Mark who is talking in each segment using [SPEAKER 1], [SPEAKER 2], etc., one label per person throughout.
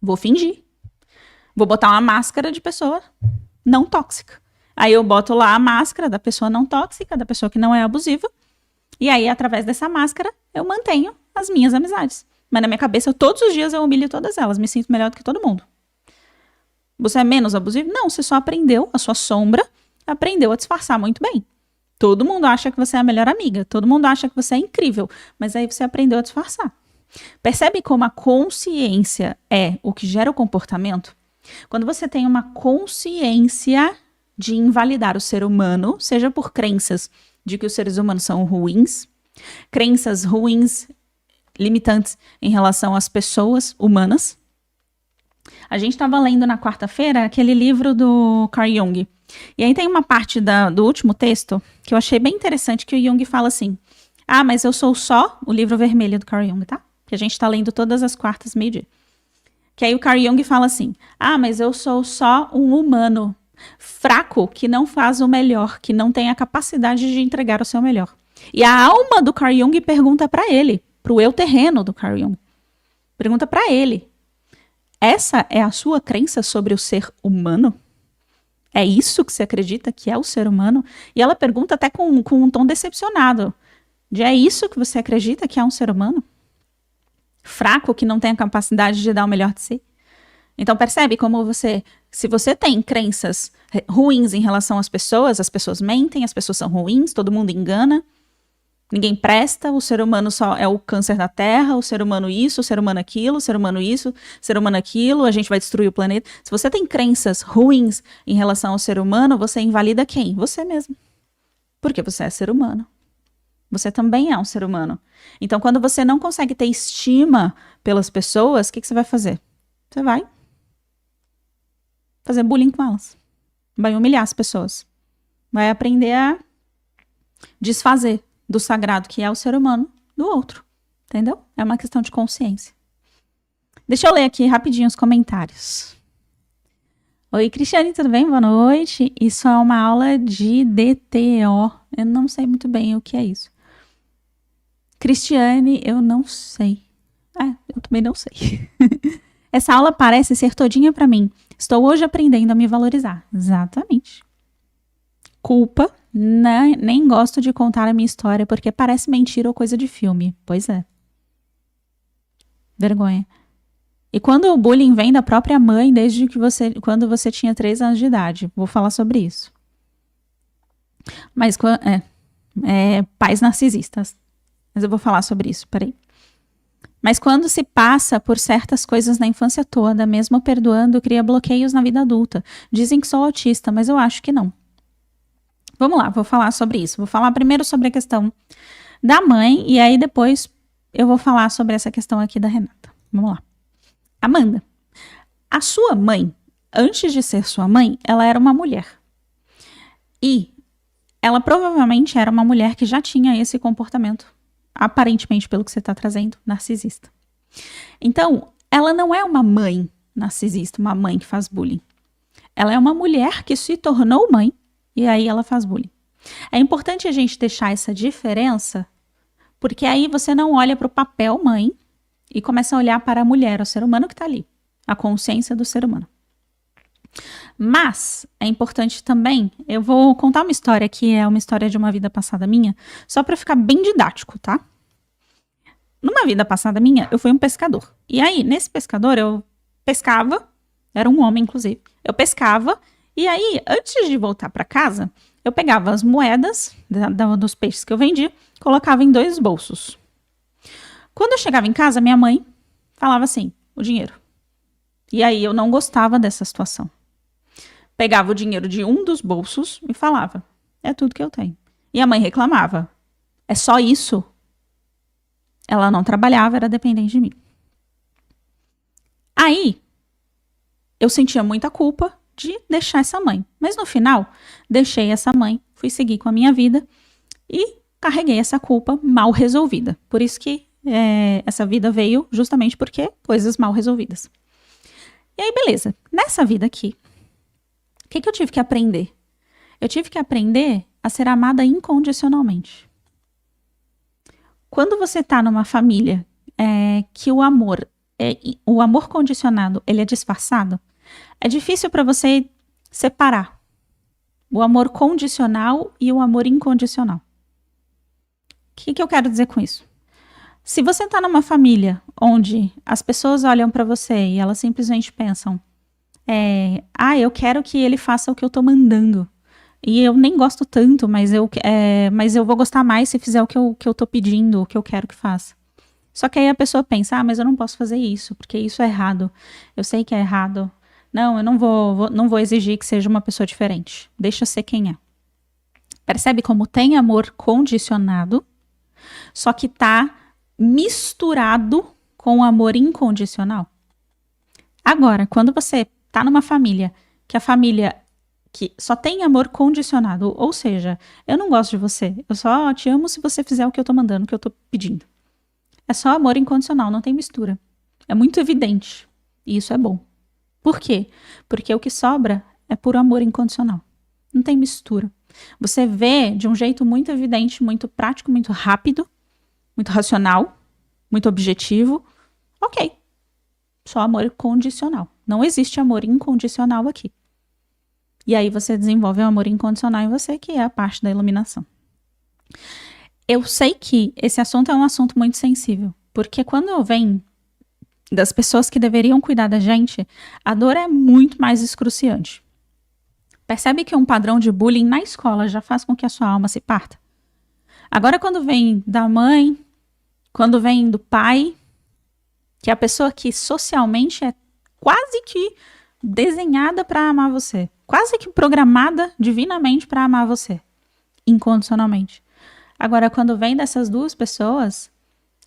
[SPEAKER 1] Vou fingir. Vou botar uma máscara de pessoa não tóxica. Aí eu boto lá a máscara da pessoa não tóxica, da pessoa que não é abusiva. E aí, através dessa máscara, eu mantenho as minhas amizades. Mas na minha cabeça, todos os dias eu humilho todas elas. Me sinto melhor do que todo mundo. Você é menos abusivo? Não, você só aprendeu, a sua sombra aprendeu a disfarçar muito bem. Todo mundo acha que você é a melhor amiga. Todo mundo acha que você é incrível. Mas aí você aprendeu a disfarçar. Percebe como a consciência é o que gera o comportamento? Quando você tem uma consciência de invalidar o ser humano, seja por crenças de que os seres humanos são ruins, crenças ruins, limitantes em relação às pessoas humanas. A gente estava lendo na quarta-feira aquele livro do Carl Jung. E aí tem uma parte do último texto que eu achei bem interessante, que o Jung fala assim: ah, mas eu sou só o livro vermelho do Carl Jung, tá? Que a gente está lendo todas as quartas, meio-dia. Que aí o Carl Jung fala assim: ah, mas eu sou só um humano fraco que não faz o melhor, que não tem a capacidade de entregar o seu melhor. E a alma do Carl Jung pergunta para ele, para o eu terreno do Carl Jung. Pergunta para ele: essa é a sua crença sobre o ser humano? É isso que você acredita que é o ser humano? E ela pergunta até com um tom decepcionado. É isso que você acredita que é um ser humano? Fraco, que não tem a capacidade de dar o melhor de si? Então percebe como se você tem crenças ruins em relação às pessoas mentem, as pessoas são ruins, todo mundo engana, ninguém presta, o ser humano só é o câncer da terra, o ser humano isso, o ser humano aquilo, o ser humano isso, o ser humano aquilo, a gente vai destruir o planeta. Se você tem crenças ruins em relação ao ser humano, você invalida quem? Você mesmo. Porque você é ser humano. Você também é um ser humano. Então, quando você não consegue ter estima pelas pessoas, o que você vai fazer? Você vai fazer bullying com elas. Vai humilhar as pessoas. Vai aprender a desfazer do sagrado que é o ser humano do outro. Entendeu? É uma questão de consciência. Deixa eu ler aqui rapidinho os comentários. Oi, Cristiane, tudo bem? Boa noite. Isso é uma aula de DTO. Eu não sei muito bem o que é isso. Cristiane, eu não sei. Eu também não sei. Essa aula parece ser todinha pra mim. Estou hoje aprendendo a me valorizar. Exatamente. Culpa. Nem gosto de contar a minha história porque parece mentira ou coisa de filme. Pois é. Vergonha. E quando o bullying vem da própria mãe, desde que quando você tinha 3 anos de idade. Vou falar sobre isso. Mas pais narcisistas. Mas eu vou falar sobre isso, peraí. Mas quando se passa por certas coisas na infância toda, mesmo perdoando, cria bloqueios na vida adulta. Dizem que sou autista, mas eu acho que não. Vamos lá, vou falar sobre isso. Vou falar primeiro sobre a questão da mãe, e aí depois eu vou falar sobre essa questão aqui da Renata. Vamos lá. Amanda, a sua mãe, antes de ser sua mãe, ela era uma mulher. E ela provavelmente era uma mulher que já tinha esse comportamento, aparentemente, pelo que você está trazendo, narcisista. Então, ela não é uma mãe narcisista, uma mãe que faz bullying. Ela é uma mulher que se tornou mãe e aí ela faz bullying. É importante a gente deixar essa diferença, porque aí você não olha para o papel mãe e começa a olhar para a mulher, o ser humano que está ali, a consciência do ser humano. Mas é importante também, eu vou contar uma história que é uma história de uma vida passada minha, só para ficar bem didático, tá? Numa vida passada minha, eu fui um pescador. E aí, nesse pescador, eu pescava, era um homem, inclusive. Eu pescava, e aí, antes de voltar para casa, eu pegava as moedas dos peixes que eu vendia, colocava em 2 bolsos. Quando eu chegava em casa, minha mãe falava assim, o dinheiro. E aí, eu não gostava dessa situação. Pegava o dinheiro de um dos bolsos e falava, é tudo que eu tenho. E a mãe reclamava, é só isso? Ela não trabalhava, era dependente de mim. Aí, eu sentia muita culpa de deixar essa mãe. Mas no final, deixei essa mãe, fui seguir com a minha vida e carreguei essa culpa mal resolvida. Por isso que essa vida veio justamente porque coisas mal resolvidas. E aí, beleza. Nessa vida aqui, o que eu tive que aprender? Eu tive que aprender a ser amada incondicionalmente. Quando você está numa família que o amor o amor condicionado, ele é disfarçado, é difícil para você separar o amor condicional e o amor incondicional. O que eu quero dizer com isso? Se você está numa família onde as pessoas olham para você e elas simplesmente pensam, eu quero que ele faça o que eu tô mandando. E eu nem gosto tanto, mas eu vou gostar mais se fizer o que eu tô pedindo, o que eu quero que faça. Só que aí a pessoa pensa, mas eu não posso fazer isso, porque isso é errado. Eu sei que é errado. Não, eu não vou exigir que seja uma pessoa diferente. Deixa ser quem é. Percebe como tem amor condicionado, só que tá misturado com o amor incondicional? Agora, quando você tá numa família, que a família que só tem amor condicionado, ou seja, eu não gosto de você, eu só te amo se você fizer o que eu tô mandando, o que eu tô pedindo. É só amor incondicional, não tem mistura. É muito evidente. E isso é bom. Por quê? Porque o que sobra é por amor incondicional. Não tem mistura. Você vê de um jeito muito evidente, muito prático, muito rápido, muito racional, muito objetivo. Ok. Só amor condicional. Não existe amor incondicional aqui. E aí você desenvolve o amor incondicional em você, que é a parte da iluminação. Eu sei que esse assunto é um assunto muito sensível, porque quando vem das pessoas que deveriam cuidar da gente, a dor é muito mais excruciante. Percebe que um padrão de bullying na escola já faz com que a sua alma se parta? Agora, quando vem da mãe, quando vem do pai, que é a pessoa que socialmente é quase que desenhada para amar você, quase que programada divinamente para amar você, incondicionalmente. Agora, quando vem dessas duas pessoas,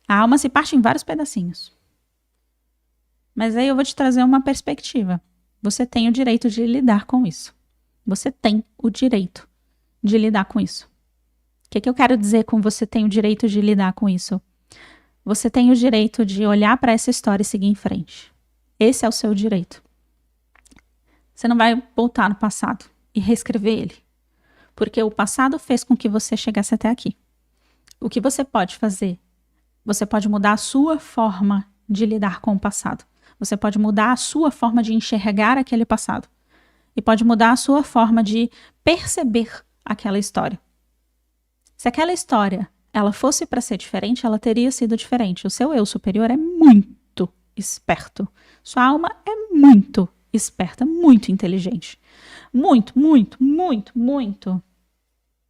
[SPEAKER 1] a alma se parte em vários pedacinhos. Mas aí eu vou te trazer uma perspectiva. Você tem o direito de lidar com isso. Você tem o direito de lidar com isso. O que eu quero dizer com você tem o direito de lidar com isso? Você tem o direito de olhar para essa história e seguir em frente. Esse é o seu direito. Você não vai voltar no passado e reescrever ele. Porque o passado fez com que você chegasse até aqui. O que você pode fazer? Você pode mudar a sua forma de lidar com o passado. Você pode mudar a sua forma de enxergar aquele passado. E pode mudar a sua forma de perceber aquela história. Se aquela história ela fosse para ser diferente, ela teria sido diferente. O seu eu superior é muito esperto. Sua alma é muito esperta, muito inteligente. Muito, muito, muito, muito.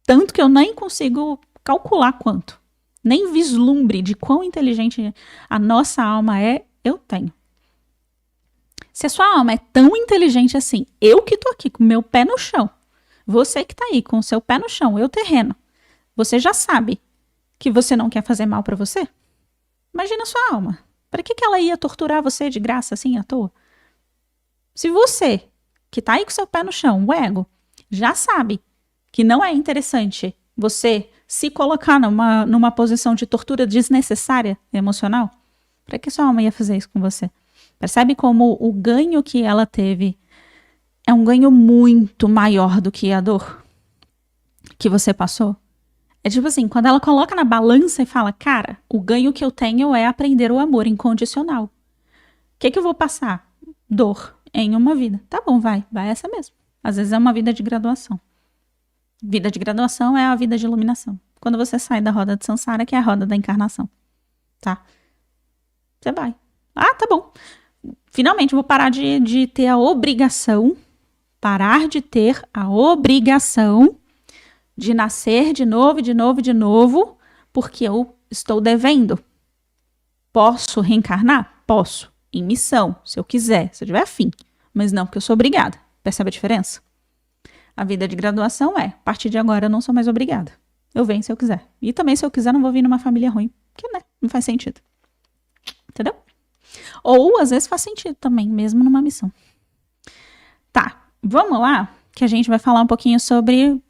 [SPEAKER 1] Tanto que eu nem consigo calcular quanto. Nem vislumbre de quão inteligente a nossa alma é, eu tenho. Se a sua alma é tão inteligente assim, eu que tô aqui com o meu pé no chão, você que tá aí com o seu pé no chão, eu terreno, você já sabe que você não quer fazer mal pra você? Imagina a sua alma. Para que ela ia torturar você de graça assim à toa? Se você, que tá aí com o seu pé no chão, o ego, já sabe que não é interessante você se colocar numa posição de tortura desnecessária emocional, para que sua alma ia fazer isso com você? Percebe como o ganho que ela teve é um ganho muito maior do que a dor que você passou? É tipo assim, quando ela coloca na balança e fala, cara, o ganho que eu tenho é aprender o amor incondicional. O que eu vou passar? Dor em uma vida. Tá bom, vai essa mesmo. Às vezes é uma vida de graduação. Vida de graduação é a vida de iluminação. Quando você sai da roda de samsara, que é a roda da encarnação. Tá? Você vai. Ah, tá bom. Finalmente eu vou parar de ter a obrigação, parar de ter a obrigação de nascer de novo, porque eu estou devendo. Posso reencarnar? Posso. Em missão, se eu quiser, se eu tiver afim. Mas não porque eu sou obrigada. Percebe a diferença? A vida de graduação é, a partir de agora eu não sou mais obrigada. Eu venho se eu quiser. E também se eu quiser não vou vir numa família ruim. Porque, né, não faz sentido. Entendeu? Ou às vezes faz sentido também, mesmo numa missão. Tá, vamos lá, que a gente vai falar um pouquinho sobre...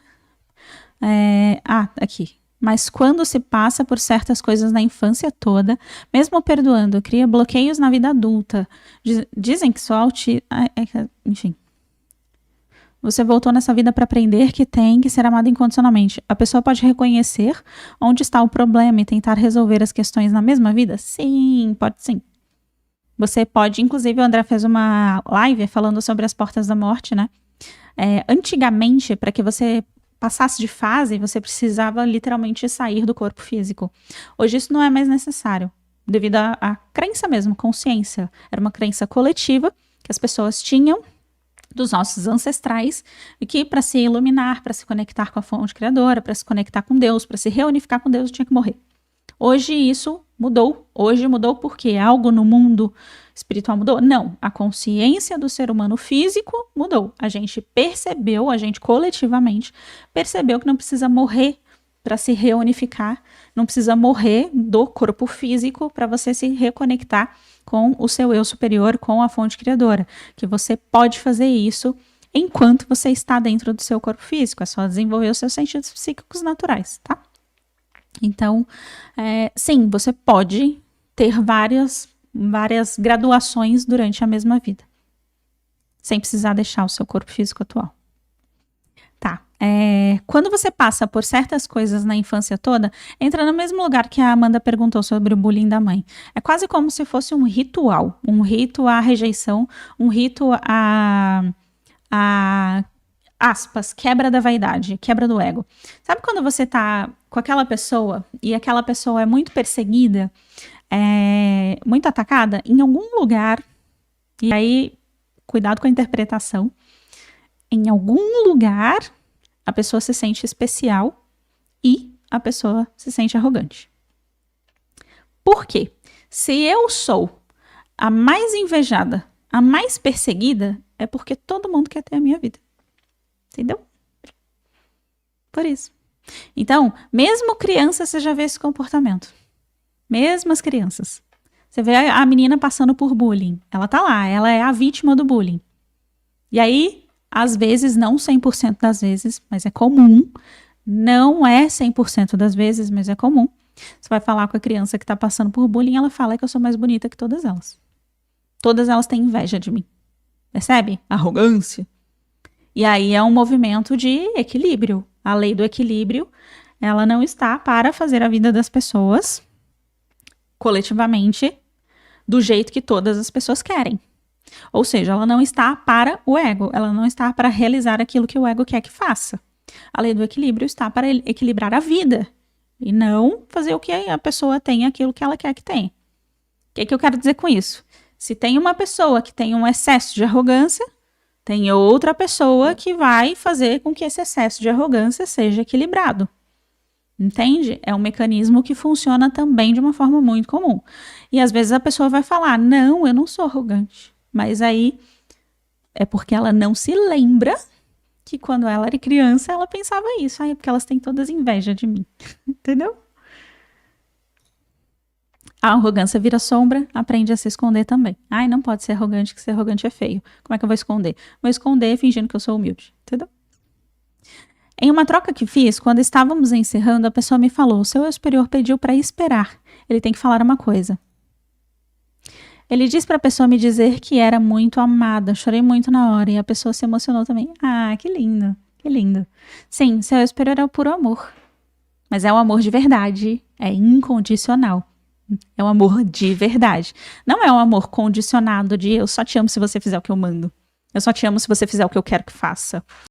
[SPEAKER 1] aqui. Mas quando se passa por certas coisas na infância toda, mesmo perdoando, cria bloqueios na vida adulta. Dizem que só enfim. Você voltou nessa vida para aprender que tem que ser amado incondicionalmente. A pessoa pode reconhecer onde está o problema e tentar resolver as questões na mesma vida? Sim, pode sim. Você pode, inclusive, o André fez uma live falando sobre as portas da morte, né? Antigamente, para que você passasse de fase, você precisava literalmente sair do corpo físico. Hoje isso não é mais necessário, devido à crença mesmo, consciência. Era uma crença coletiva que as pessoas tinham dos nossos ancestrais, e que para se iluminar, para se conectar com a fonte criadora, para se conectar com Deus, para se reunificar com Deus, tinha que morrer. Hoje isso mudou. Hoje mudou porque algo no mundo espiritual mudou? Não. A consciência do ser humano físico mudou. A gente percebeu, a gente coletivamente percebeu que não precisa morrer para se reunificar, não precisa morrer do corpo físico para você se reconectar com o seu eu superior, com a fonte criadora. Que você pode fazer isso enquanto você está dentro do seu corpo físico. É só desenvolver os seus sentidos psíquicos naturais, tá? Então, sim, você pode ter várias graduações durante a mesma vida, sem precisar deixar o seu corpo físico atual. Tá. Quando você passa por certas coisas na infância toda, entra no mesmo lugar que a Amanda perguntou sobre o bullying da mãe. É quase como se fosse um ritual, um rito à rejeição, um rito a aspas, quebra da vaidade, quebra do ego. Sabe quando você tá com aquela pessoa e aquela pessoa é muito perseguida, muito atacada em algum lugar, e aí, cuidado com a interpretação, em algum lugar a pessoa se sente especial e a pessoa se sente arrogante. Por quê? Se eu sou a mais invejada, a mais perseguida, é porque todo mundo quer ter a minha vida. Entendeu? Por isso. Então, mesmo criança, você já vê esse comportamento. Mesmo as crianças. Você vê a menina passando por bullying. Ela tá lá, ela é a vítima do bullying. E aí, às vezes, não 100% das vezes, mas é comum. Não é 100% das vezes, mas é comum. Você vai falar com a criança que tá passando por bullying, ela fala que eu sou mais bonita que todas elas. Todas elas têm inveja de mim. Percebe? Arrogância. E aí é um movimento de equilíbrio. A lei do equilíbrio, ela não está para fazer a vida das pessoas coletivamente do jeito que todas as pessoas querem. Ou seja, ela não está para o ego, ela não está para realizar aquilo que o ego quer que faça. A lei do equilíbrio está para equilibrar a vida e não fazer o que a pessoa tem, aquilo que ela quer que tenha. O que eu quero dizer com isso? Se tem uma pessoa que tem um excesso de arrogância, tem outra pessoa que vai fazer com que esse excesso de arrogância seja equilibrado. Entende? É um mecanismo que funciona também de uma forma muito comum. E às vezes a pessoa vai falar, não, eu não sou arrogante. Mas aí é porque ela não se lembra que quando ela era criança ela pensava isso. Aí é porque elas têm todas inveja de mim. Entendeu? A arrogância vira sombra, aprende a se esconder também. Ai, não pode ser arrogante, que ser arrogante é feio. Como é que eu vou esconder? Vou esconder fingindo que eu sou humilde, entendeu? Em uma troca que fiz, quando estávamos encerrando, a pessoa me falou, o seu eu superior pediu para esperar. Ele tem que falar uma coisa. Ele disse para a pessoa me dizer que era muito amada. Chorei muito na hora e a pessoa se emocionou também. Ah, que lindo, que lindo. Sim, seu eu superior é o puro amor. Mas é um amor de verdade, é incondicional. É um amor de verdade. Não é um amor condicionado de eu só te amo se você fizer o que eu mando. Eu só te amo se você fizer o que eu quero que faça.